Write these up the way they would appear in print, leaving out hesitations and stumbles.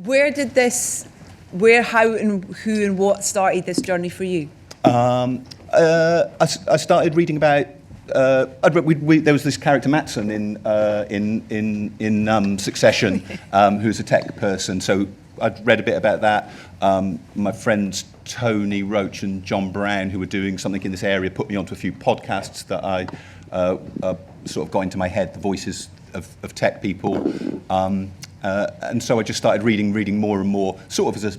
How, and who, and what started this journey for you? I started reading about. There was this character Matson in Succession, who's a tech person. So I'd read a bit about that. My friends Tony Roach and John Brown, who were doing something in this area, put me onto a few podcasts that I sort of got into my head, the voices of tech people. And so I just started reading more and more, sort of as a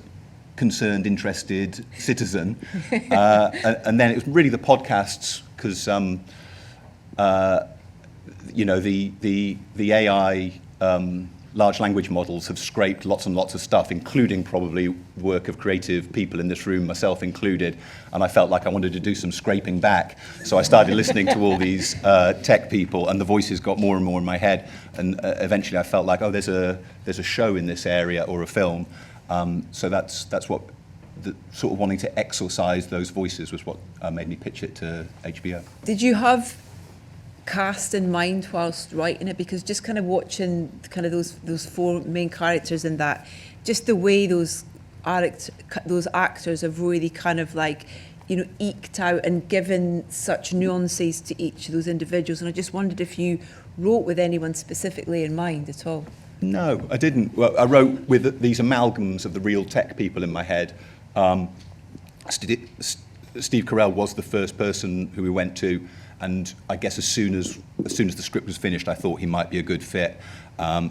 concerned, interested citizen. And then it was really the podcasts, because the AI large language models have scraped lots and lots of stuff, including probably work of creative people in this room, myself included, and I felt like I wanted to do some scraping back. So I started listening to all these tech people, and the voices got more and more in my head, and eventually I felt like, there's a show in this area, or a film. So that's what sort of wanting to exorcise those voices was what made me pitch it to HBO. Did you have cast in mind whilst writing it? Because just kind of watching kind of those four main characters in that, just the way those actors have really kind of like, eked out and given such nuances to each of those individuals. And I just wondered if you wrote with anyone specifically in mind at all. No, I didn't. Well, I wrote with these amalgams of the real tech people in my head. Steve Carell was the first person who we went to, and I guess as soon as the script was finished, I thought he might be a good fit. I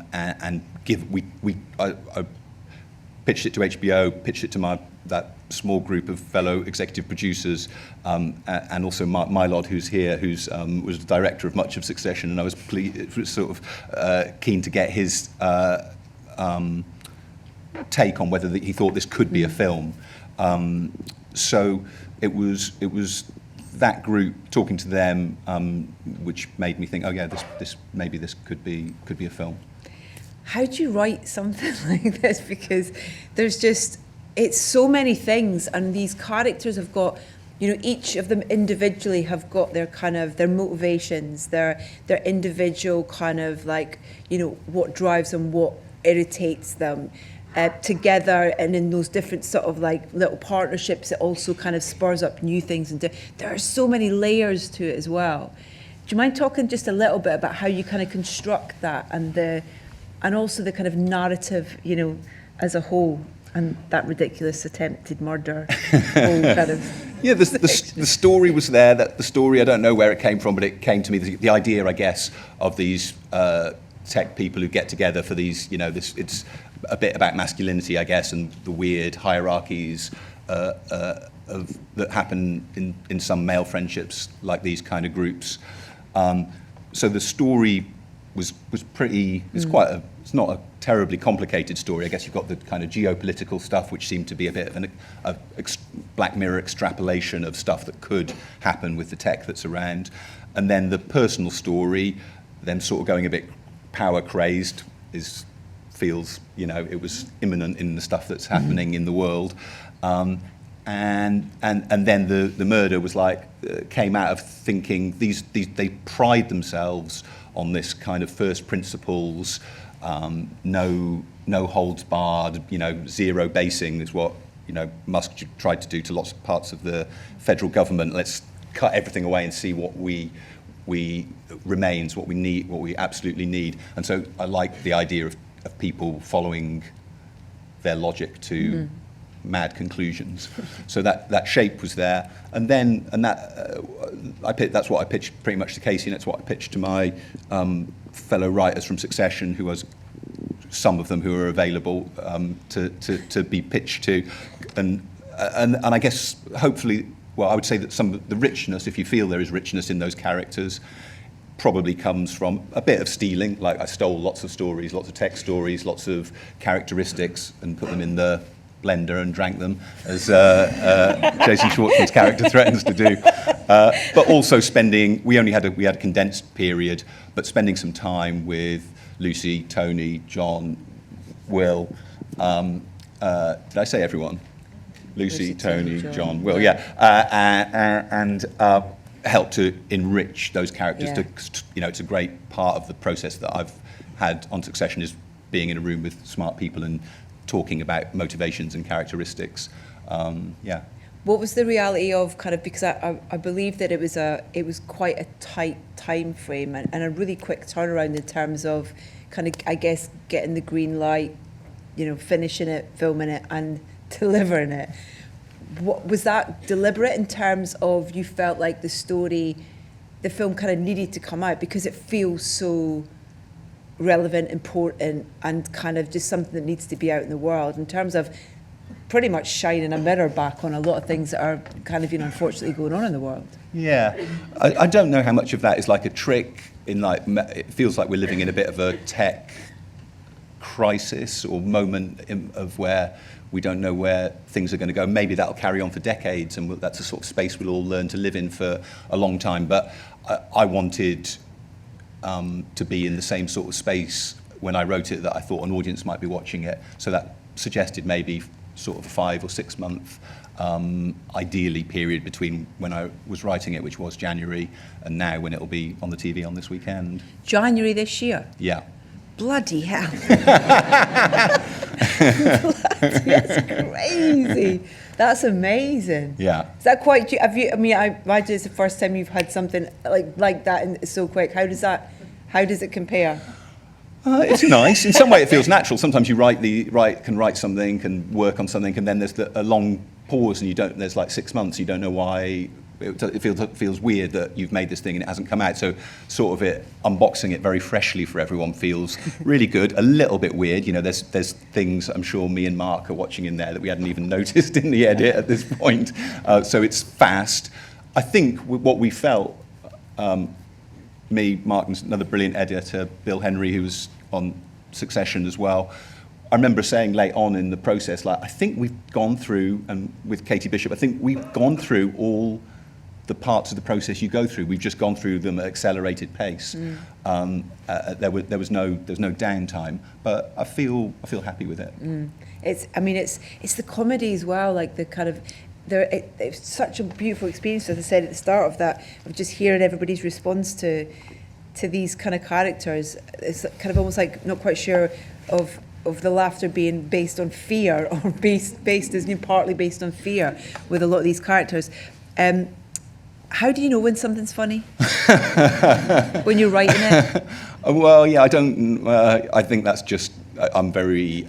pitched it to HBO, pitched it to that small group of fellow executive producers, and also Mark Mylod, who's here, who's was the director of much of Succession, and I was keen to get his take on whether he thought this could be a film. So it was that group, talking to them, which made me think, this could be a film. How do you write something like this? Because it's so many things, and these characters have got, each of them individually have got their kind of their motivations, their individual kind of like, what drives them, what irritates them. Together, and in those different sort of like little partnerships, it also kind of spurs up new things, and there are so many layers to it as well. Do you mind talking just a little bit about how you kind of construct that, and also the kind of narrative, as a whole, and that ridiculous attempted murder whole kind of. Yeah, the story was there. That the story, I don't know where it came from, but it came to me. The idea, I guess, of these tech people who get together for these, it's a bit about masculinity, I guess, and the weird hierarchies that happen in some male friendships, like these kind of groups. So the story was pretty. It's not a terribly complicated story. I guess you've got the kind of geopolitical stuff, which seemed to be a bit of a Black Mirror extrapolation of stuff that could happen with the tech that's around, and then the personal story, them sort of going a bit power crazed, feels, it was imminent in the stuff that's happening in the world, and then the murder was like came out of thinking they pride themselves on this kind of first principles, no holds barred, zero basing is what Musk tried to do to lots of parts of the federal government. Let's cut everything away and see what remains, what we need, what we absolutely need. And so I like the idea of people following their logic to mad conclusions. So that shape was there, and that's what I pitched pretty much to Casey, and that's what I pitched to my fellow writers from Succession, who was some of them who are available to be pitched to, and I guess hopefully, well, I would say that some of the richness, if you feel there is richness in those characters, probably comes from a bit of stealing. Like I stole lots of stories, lots of tech stories, lots of characteristics, and put them in the blender and drank them, as Jason Schwartzman's character threatens to do. But also we had a condensed period, but spending some time with Lucy, Tony, John, Will. Did I say everyone? Lucy, Tony, John, Will, yeah, and help to enrich those characters. Yeah. It's a great part of the process that I've had on Succession, is being in a room with smart people and talking about motivations and characteristics. Yeah. What was the reality of kind of, because I believe that it was quite a tight time frame and a really quick turnaround in terms of kind of, I guess, getting the green light, you know, finishing it, filming it and delivering it. What was that deliberate in terms of, you felt like the film kind of needed to come out because it feels so relevant, important, and kind of just something that needs to be out in the world in terms of pretty much shining a mirror back on a lot of things that are kind of, you know, unfortunately going on in the world. Yeah, I don't know how much of that is like a trick in like, it feels like we're living in a bit of a tech crisis or moment of where we don't know where things are going to go. Maybe that'll carry on for decades, and that's a sort of space we'll all learn to live in for a long time. But I wanted to be in the same sort of space when I wrote it that I thought an audience might be watching it. So that suggested maybe sort of a 5 or 6 month ideally period between when I was writing it, which was January, and now when it'll be on the TV on this weekend. January this year? Yeah. Bloody hell. That's crazy. That's amazing. Yeah. Is that quite, have you, I mean, I imagine it's the first time you've had something like that and so quick. How does it compare? It's nice. In some way, it feels natural. Sometimes you can write something, can work on something, and then there's a long pause, and there's like 6 months. You don't know why. It feels weird that you've made this thing and it hasn't come out. So, sort of unboxing it very freshly for everyone feels really good. A little bit weird, you know. There's things I'm sure me and Mark are watching in there that we hadn't even noticed in the edit at this point. So it's fast. I think what we felt. Me, Mark, and another brilliant editor, Bill Henry, who was on Succession as well. I remember saying late on in the process, like, I think we've gone through, and with Katie Bishop, I think we've gone through all the parts of the process you go through. We've just gone through them at accelerated pace. There was no downtime, but I feel happy with it. It's the comedy as well, like the kind of. It's such a beautiful experience, as I said at the start of that, of just hearing everybody's response to these kind of characters. It's kind of almost like not quite sure of the laughter being based on fear or based as partly based on fear with a lot of these characters. How do you know when something's funny? When you're writing it? Well, yeah, I don't. I think that's just. I'm very.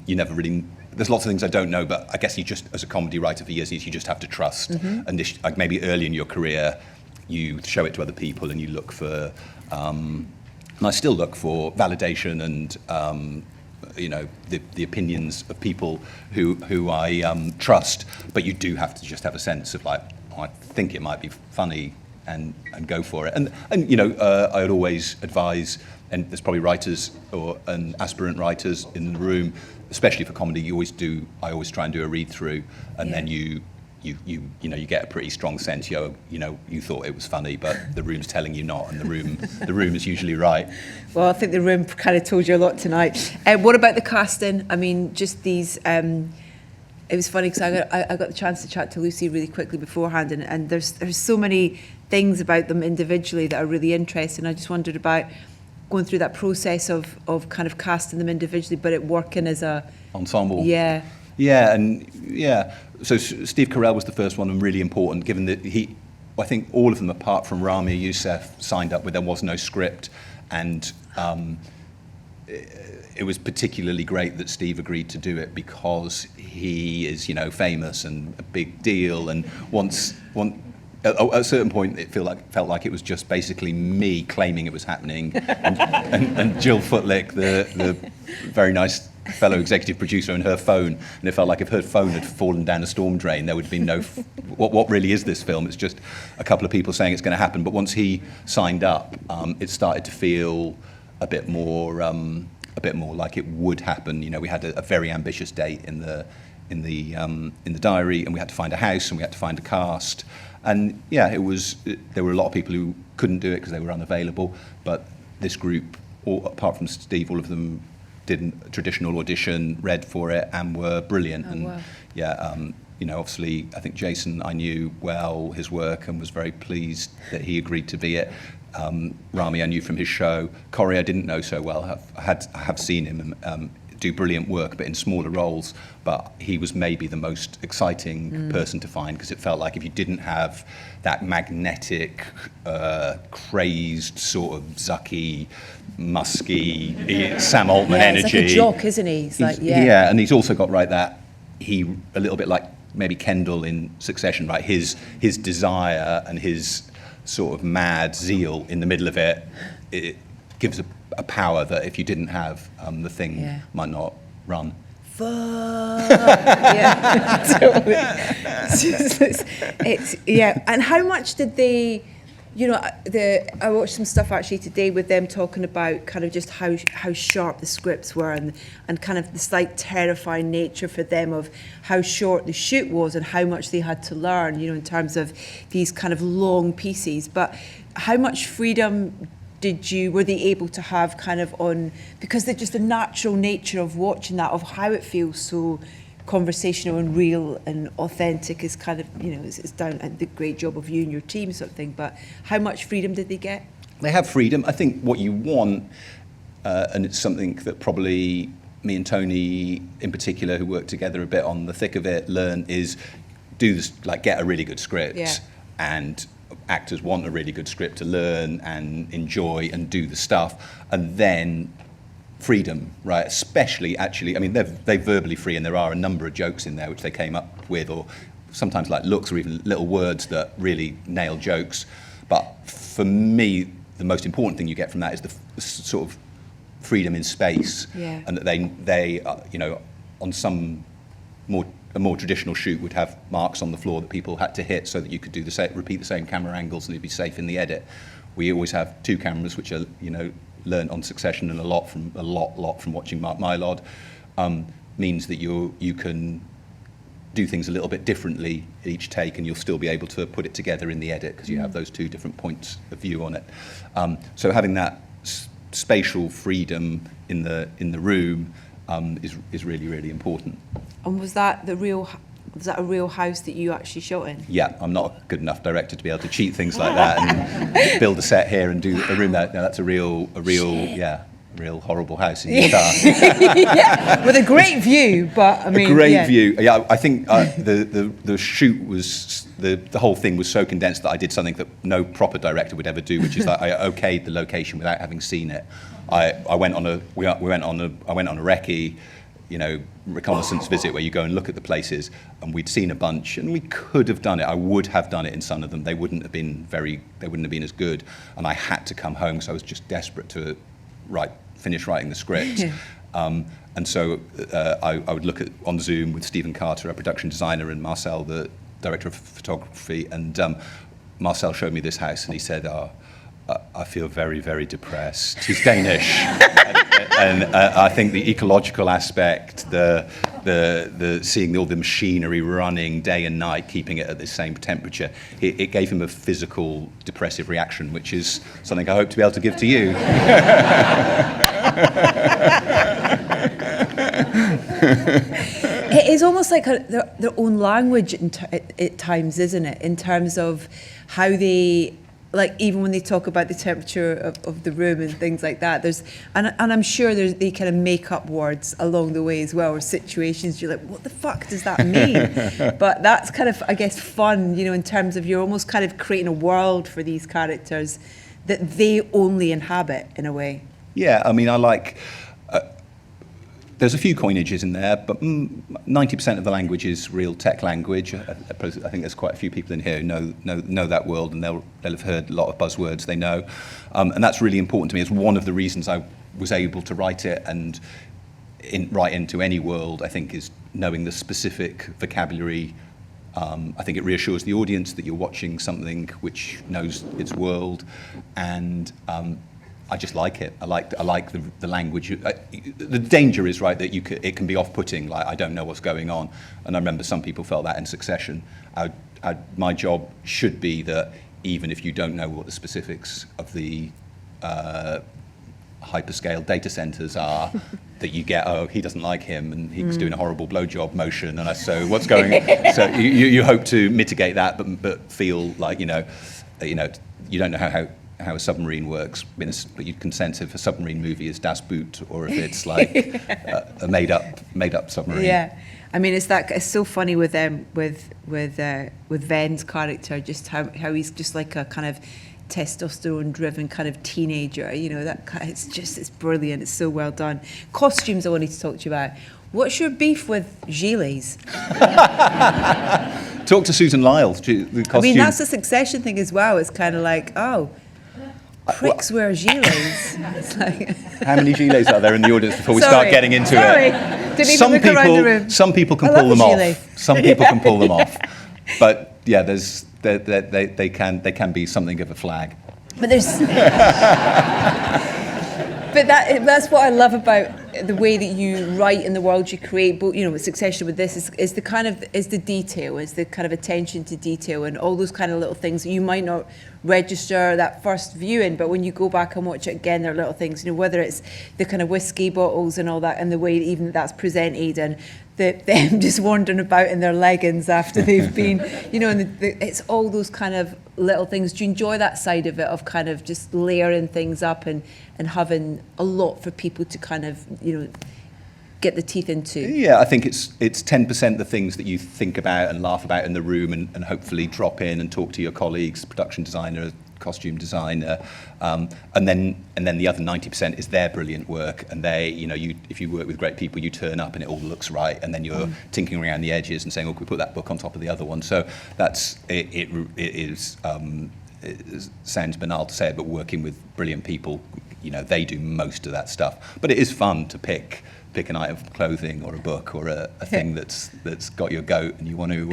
You never really. There's lots of things I don't know, but I guess you just, as a comedy writer for years, you just have to trust. And this, like maybe early in your career, you show it to other people and you look for, and I still look for validation and, you know, the opinions of people who I trust. But you do have to just have a sense of like, oh, I think it might be funny, and go for it. And you know, I would always advise, and there's probably writers and aspirant writers in the room, especially for comedy. I always try and do a read through, and then you get a pretty strong sense. You know, you thought it was funny, but the room's telling you not, and the room is usually right. Well, I think the room kind of told you a lot tonight. What about the casting? I mean, just these. It was funny because I got the chance to chat to Lucy really quickly beforehand, and there's so many things about them individually that are really interesting. I just wondered about going through that process of kind of casting them individually, but it working as a ensemble. Yeah. So Steve Carell was the first one, and really important, given that I think all of them, apart from Rami Youssef, signed up with, there was no script, and it was particularly great that Steve agreed to do it because he is, you know, famous and a big deal, and at a certain point, it felt like it was just basically me claiming it was happening, and Jill Footlick, the very nice fellow executive producer, and her phone. And it felt like if her phone had fallen down a storm drain, there would have been no. What really is this film? It's just a couple of people saying it's going to happen. But once he signed up, it started to feel a bit more like it would happen. You know, we had a very ambitious date in the diary, and we had to find a house, and we had to find a cast. And yeah, there were a lot of people who couldn't do it because they were unavailable, but this group, apart from Steve, all of them did a traditional audition, read for it, and were brilliant. Wow. Yeah, you know, obviously, I think Jason, I knew well his work and was very pleased that he agreed to be it. Rami, I knew from his show. Corey, I didn't know so well. I have seen him. do brilliant work, but in smaller roles. But he was maybe the most exciting person to find, because it felt like if you didn't have that magnetic, crazed sort of Zucky, musky Sam Altman energy. He's like a jock, isn't he? He's like, yeah, and he's also got that he a little bit like maybe Kendall in Succession, right? His desire and his sort of mad zeal in the middle of it gives a power that if you didn't have, the thing might not run. Fuck. Yeah, totally. It's and how much did they, you know, I watched some stuff actually today with them talking about kind of just how sharp the scripts were, and kind of the slight terrifying nature for them of how short the shoot was and how much they had to learn, you know, in terms of these kind of long pieces. But how much freedom were they able to have kind of on, because they're just the natural nature of watching that, of how it feels so conversational and real and authentic is kind of, you know, it's down at the great job of you and your team sort of thing. But how much freedom did they get? They have freedom. I think what you want, and it's something that probably me and Tony in particular, who work together a bit on the thick of it, learn is do this, like get a really good script. Yeah. And actors want a really good script to learn and enjoy and do the stuff, and then freedom, right? Especially, actually, I mean, they're verbally free, and there are a number of jokes in there which they came up with, or sometimes like looks or even little words that really nail jokes. But for me, the most important thing you get from that is the sort of freedom in space, and that they you know, on some a more traditional shoot would have marks on the floor that people had to hit so that you could do repeat the same camera angles and you'd be safe in the edit. We always have 2 cameras, which are, you know, learned on Succession, and a lot from watching Mark Mylod, means that you can do things a little bit differently each take, and you'll still be able to put it together in the edit because you have those 2 different points of view on it. So having that spatial freedom in the room is really, really important. And was that a real house that you actually shot in? Yeah, I'm not a good enough director to be able to cheat things like that and build a set here and do a room there. No, that's a real horrible house in Utah. Yeah, with a great view, but I mean, a great view. Yeah, I think the shoot was the whole thing was so condensed that I did something that no proper director would ever do, which is that I okayed the location without having seen it. I went on a recce, you know, reconnaissance visit where you go and look at the places, and we'd seen a bunch, and we could have done it. I would have done it in some of them. They wouldn't have been as good, and I had to come home, so I was just desperate to finish writing the script. And so I would look at on Zoom with Stephen Carter, our production designer, and Marcel, the director of photography, and Marcel showed me this house, and he said, I feel very, very depressed. He's Danish, and I think the ecological aspect, the seeing all the machinery running day and night, keeping it at the same temperature, it gave him a physical depressive reaction, which is something I hope to be able to give to you. It is almost like their own language at times, isn't it? In terms of how they, like, even when they talk about the temperature of the room and things like that, and I'm sure they kind of make up words along the way as well, or situations you're like, what the fuck does that mean? But that's kind of, I guess, fun, you know, in terms of you're almost kind of creating a world for these characters that they only inhabit in a way. Yeah, I mean, I like. There's a few coinages in there, but 90% of the language is real tech language. I think there's quite a few people in here who know that world, and they'll have heard a lot of buzzwords they know. And that's really important to me. It's one of the reasons I was able to write it and write into any world, I think, is knowing the specific vocabulary. I think it reassures the audience that you're watching something which knows its world, and I just like it. I like the language. The danger is, right, that it can be off-putting. Like, I don't know what's going on, and I remember some people felt that in Succession. My job should be that even if you don't know what the specifics of the hyperscale data centers are, that you get, oh, he doesn't like him, and he's doing a horrible blowjob motion, and so what's going on? So you hope to mitigate that, but feel like you know, you don't know how how a submarine works. But you can sense if a submarine movie is Das Boot or if it's like a made up submarine. Yeah, I mean it's so funny with Ven's character, just how he's just like a kind of testosterone driven kind of teenager. You know, it's brilliant. It's so well done. Costumes I wanted to talk to you about. What's your beef with gilets? Talk to Susan Lyle, the costume. I mean, that's a Succession thing as well. It's kind of like, oh, pricks wear gilets. It's like how many gilets are there in the audience before we start getting into it? Didn't even look around the room. Some people can pull them off. Some people can pull them off. But yeah, they can be something of a flag. But there's but that's what I love about the way that you write and the world you create. But with Succession, with this is the detail, is the kind of attention to detail, and all those kind of little things that you might not register that first viewing, but when you go back and watch it again, there are little things. Whether it's the kind of whiskey bottles and all that, and the way even that's presented, and them just wandering about in their leggings after they've been, and it's all those kind of little things. Do you enjoy that side of it, of kind of just layering things up and having a lot for people to kind of, get the teeth into? Yeah, I think it's 10% the things that you think about and laugh about in the room and hopefully drop in and talk to your colleagues, production designer, costume designer, and then the other 90% is their brilliant work, and if you work with great people, you turn up and it all looks right, and then you're tinkering around the edges and saying, oh, can we put that book on top of the other one? So that's it is it sounds banal to say it, but working with brilliant people, they do most of that stuff. But it is fun to pick an item of clothing or a book or a thing that's got your goat and you want to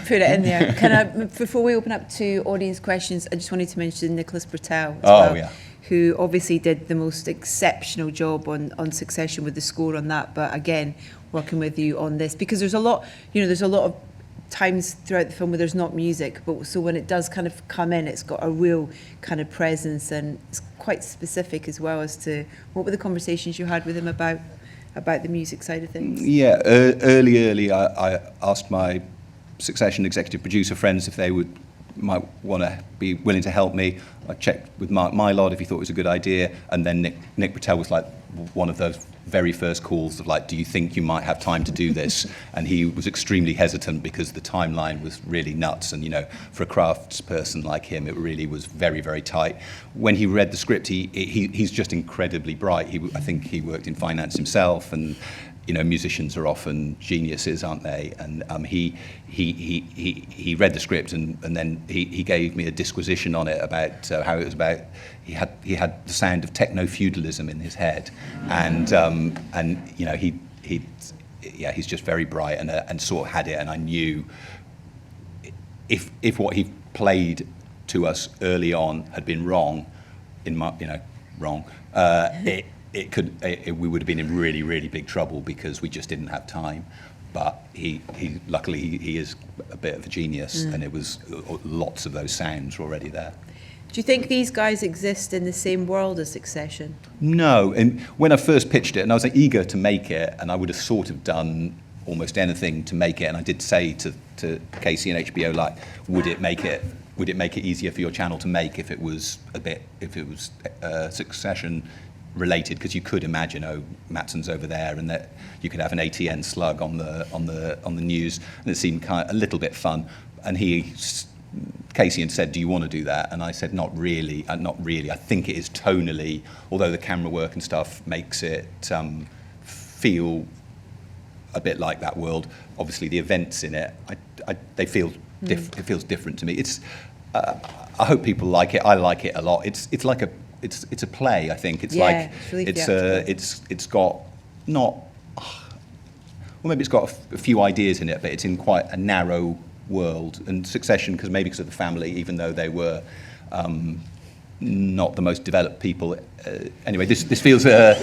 put it in there. Can I, before we open up to audience questions, I just wanted to mention Nicholas Britell as well, who obviously did the most exceptional job on Succession with the score on that, but again, working with you on this, because there's a lot of times throughout the film where there's not music, but so when it does kind of come in, it's got a real kind of presence, and it's quite specific as well as to what were the conversations you had with him about the music side of things. Yeah, early I asked my Succession executive producer friends if they might want to be willing to help me. I checked with Mark Mylod if he thought it was a good idea, and then Nick Britell was like one of those very first calls of like, do you think you might have time to do this? And he was extremely hesitant because the timeline was really nuts, and for a crafts person like him, it really was very, very tight. When he read the script, he's just incredibly bright. I think he worked in finance himself, and musicians are often geniuses, aren't they? And he read the script, and then he gave me a disquisition on it about how it was about. He had the sound of techno-feudalism in his head, and he's just very bright and sort of had it. And I knew if what he played to us early on had been wrong, we would have been in really, really big trouble because we just didn't have time. But luckily he is a bit of a genius, and it was lots of those sounds were already there. Do you think these guys exist in the same world as Succession? No, and when I first pitched it, and I was eager to make it, and I would have sort of done almost anything to make it, and I did say to Casey and HBO, like, would it make it easier for your channel to make if it was Succession related, because you could imagine, Matsson's over there, and that you could have an ATN slug on the news, and it seemed kind of a little bit fun. And Casey had said, do you want to do that? And I said, not really. I think it is tonally, although the camera work and stuff makes it feel a bit like that world. Obviously, the events in it, they feel it feels different to me. It's I hope people like it. I like it a lot. It's like a play. I think it's it's got not. Well, maybe it's got a few ideas in it, but it's in quite a narrow world. And Succession, because of the family, even though they were not the most developed people. Anyway, this feels I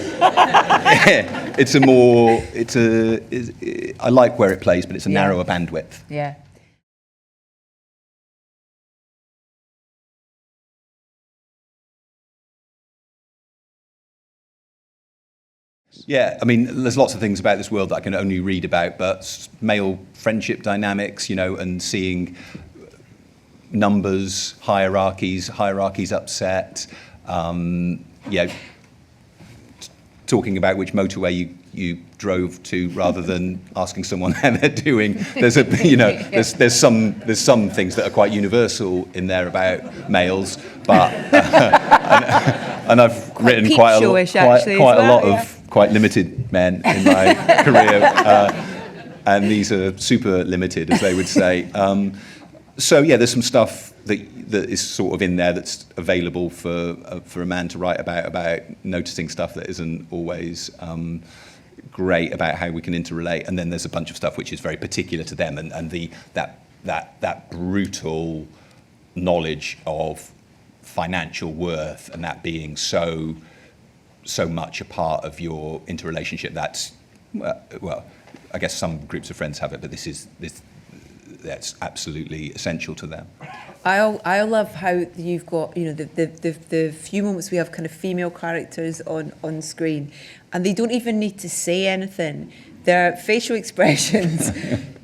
like where it plays, but it's a narrower bandwidth. Yeah. Yeah, I mean, there's lots of things about this world that I can only read about, but male friendship dynamics, and seeing numbers, hierarchies upset, talking about which motorway you drove to rather than asking someone how they're doing. There's there's some things that are quite universal in there about males, but and I've written quite a lot of quite limited men in my career, and these are super limited, as they would say. So there's some stuff that is sort of in there that's available for a man to write about noticing stuff that isn't always great about how we can interrelate, and then there's a bunch of stuff which is very particular to them, and that brutal knowledge of financial worth, and that being so much a part of your interrelationship. That's well, I guess some groups of friends have it, but that's absolutely essential to them. I love how you've got, the few moments we have kind of female characters on screen, and they don't even need to say anything. Their facial expressions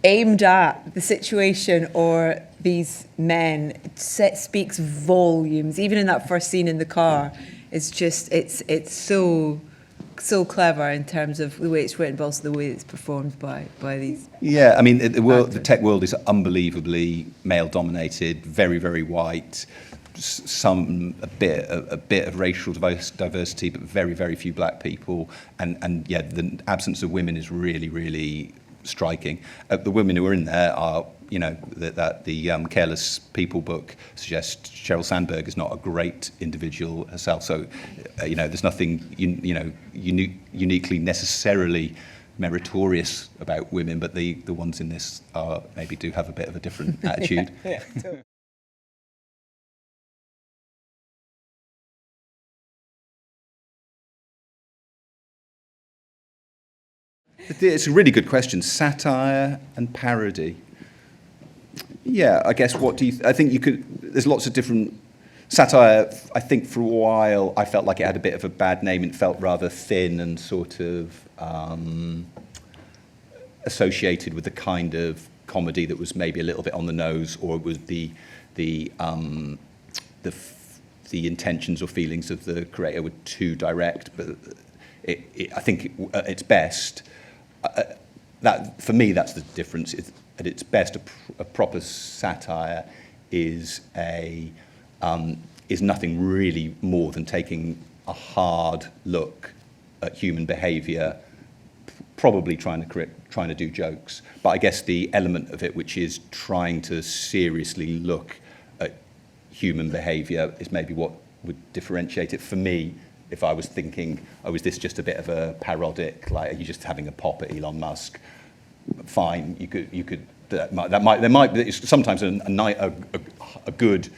aimed at the situation or these men speaks volumes. Even in that first scene in the car, it's just it's so clever in terms of the way it's written, but also the way it's performed by these. Yeah, I mean, the tech world is unbelievably male-dominated, very, very white. A bit of racial diversity, but very, very few black people, and the absence of women is really, really striking. The women who are in there are, the Careless People book suggests Sheryl Sandberg is not a great individual herself. So, there's nothing uniquely necessarily meritorious about women, but the ones in this maybe do have a bit of a different attitude. Yeah, totally. It's a really good question. Satire and parody. Yeah, I guess I think you could, there's lots of different, satire, I think for a while I felt like it had a bit of a bad name. It felt rather thin and sort of associated with the kind of comedy that was maybe a little bit on the nose, or it was the intentions or feelings of the creator were too direct. But I think at its best, that for me that's the difference. At its best, a proper satire is nothing really more than taking a hard look at human behaviour, probably trying to do jokes. But I guess the element of it, which is trying to seriously look at human behaviour, is maybe what would differentiate it for me. If I was thinking, is this just a bit of a parodic? Like, are you just having a pop at Elon Musk? Fine, you could. There might be sometimes a good,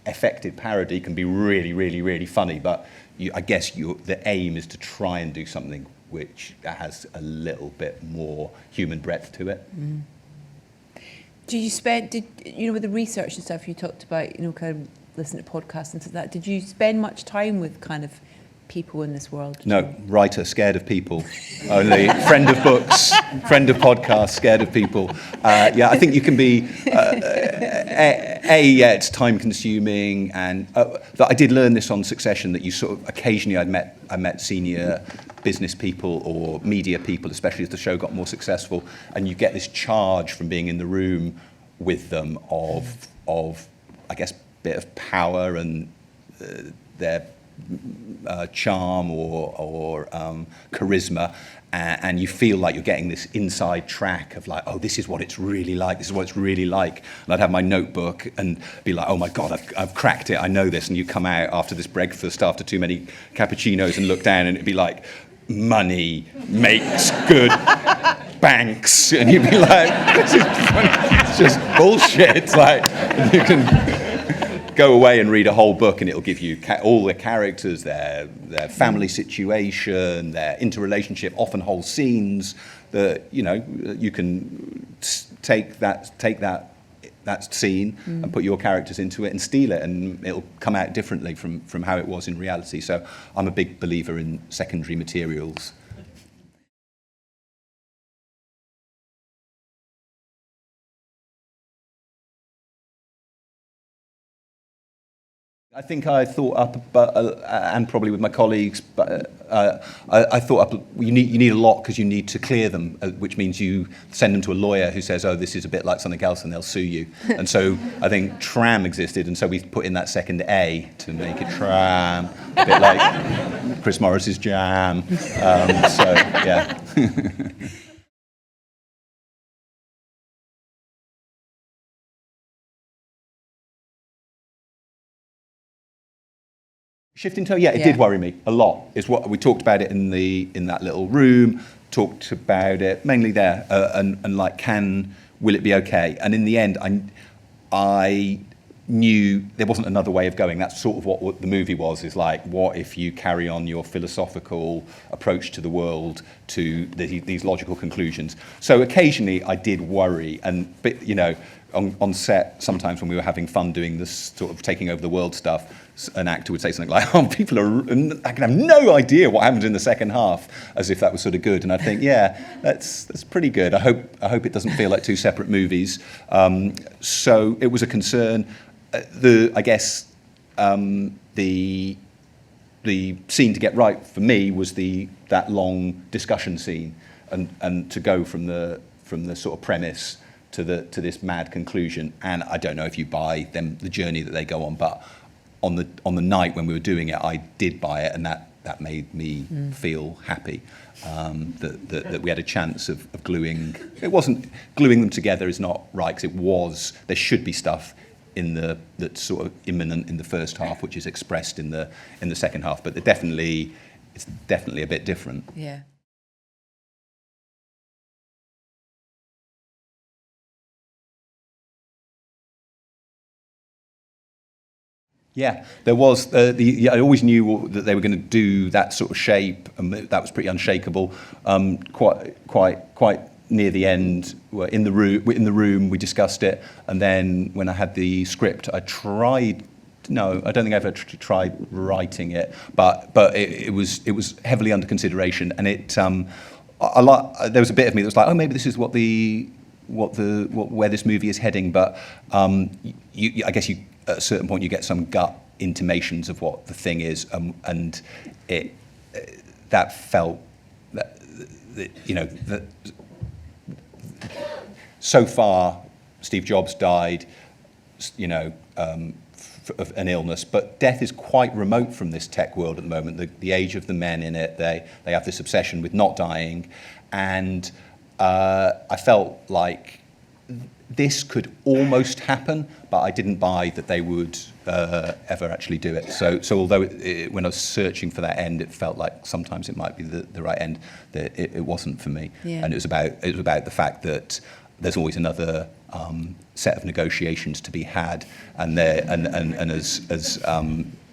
effective parody can be really, really, really funny. But I guess the aim is to try and do something which has a little bit more human breadth to it. Mm. With the research and stuff you talked about, kind of listen to podcasts and stuff like that, did you spend much time with kind of people in this world? No, writer, scared of people. Only friend of books, friend of podcasts, scared of people. I think you can be, it's time consuming, and I did learn this on Succession, that you sort of, occasionally I met senior business people or media people, especially as the show got more successful, and you get this charge from being in the room with them of I guess, bit of power and their charm or charisma, and you feel like you're getting this inside track of like, oh, this is what it's really like, this is what it's really like. And I'd have my notebook and be like, oh my God, I've cracked it, I know this. And you come out after this breakfast, after too many cappuccinos, and look down and it'd be like, money makes good banks. And you'd be like, this is funny. It's just bullshit. It's like, you can go away and read a whole book and it'll give you all the characters, their family situation, their interrelationship, often whole scenes that, you can take that scene and put your characters into it and steal it, and it'll come out differently from how it was in reality. So I'm a big believer in secondary materials. I think I thought up, and probably with my colleagues, but I thought up. You need a lot because you need to clear them, which means you send them to a lawyer who says, "Oh, this is a bit like something else," and they'll sue you. And so I think tram existed, and so we put in that second A to make it tram, a bit like Chris Morris's Jam. So yeah. Shifting tone, it did worry me a lot. Is what we talked about it in that little room. Talked about it mainly there, and like, will it be okay? And in the end, I knew there wasn't another way of going. That's sort of what the movie was. Is like, what if you carry on your philosophical approach to the world to these logical conclusions? So occasionally, I did worry, but on set, sometimes when we were having fun doing this sort of taking over the world stuff, an actor would say something like, "Oh, I can have no idea what happens in the second half," as if that was sort of good. And I think, that's pretty good. I hope it doesn't feel like two separate movies. So it was a concern. I guess the scene to get right for me was that long discussion scene, and to go from the sort of premise to this mad conclusion. And I don't know if you buy the journey that they go on, but on the night when we were doing it, I did buy it, and that made me feel happy that we had a chance of gluing. It wasn't gluing them together is not right, because there should be stuff that's sort of imminent in the first half, which is expressed in the second half, but it's definitely a bit different. Yeah. Yeah, there was. I always knew that they were going to do that sort of shape, and that was pretty unshakable. Quite near the end, in the room, we discussed it, and then when I had the script, I tried. No, I don't think I've ever tried writing it, but it was heavily under consideration, and there was a bit of me that was like, oh, maybe this is where this movie is heading, but I guess at a certain point you get some gut intimations of what the thing is, and that felt that so far Steve Jobs died, of an illness, but death is quite remote from this tech world at the moment. The age of the men in it, they have this obsession with not dying, and I felt like this could almost happen, but I didn't buy that they would ever actually do it. So although when I was searching for that end, it felt like sometimes it might be the right end, that it wasn't for me. Yeah. And it was about the fact that there's always another set of negotiations to be had, and as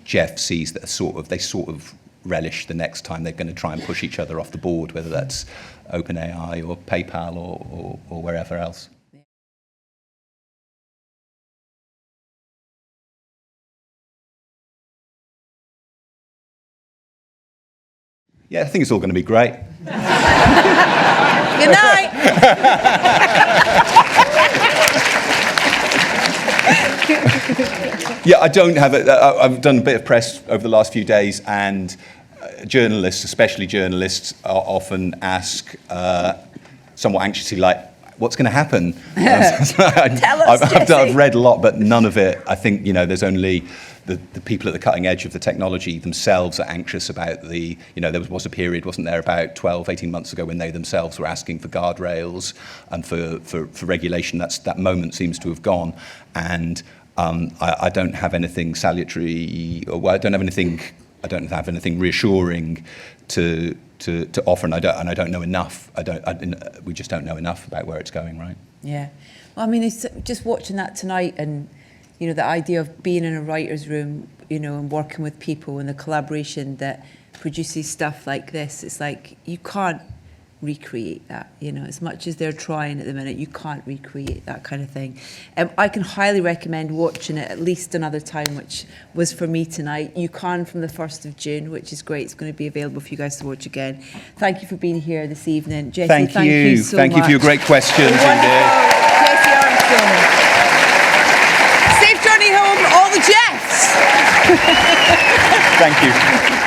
Jeff sees that they sort of relish the next time they're going to try and push each other off the board, whether that's OpenAI or PayPal or wherever else. Yeah, I think it's all going to be great. Good night. Yeah, I don't have it. I've done a bit of press over the last few days, and journalists, especially journalists, often ask somewhat anxiously, like, what's going to happen? Tell us, Jesse. I've read a lot, but none of it. I think, there's only the people at the cutting edge of the technology themselves are anxious about there was a period, wasn't there, about 12, 18 months ago when they themselves were asking for guardrails and for regulation. That moment seems to have gone. And I don't have anything salutary, I don't have anything reassuring to offer, and I don't know enough. We just don't know enough about where it's going, right? Yeah. Well, I mean, it's just watching that tonight, and the idea of being in a writer's room, and working with people, and the collaboration that produces stuff like this. It's like you can't recreate that, as much as they're trying at the minute, you can't recreate that kind of thing. I can highly recommend watching it at least another time, which was for me tonight. You can from the 1st of June, which is great. It's going to be available for you guys to watch again. Thank you for being here this evening. Jessie, thank you so much. Thank you for your great questions. Jessie Armstrong. Safe journey home. All the Jeffs! Thank you.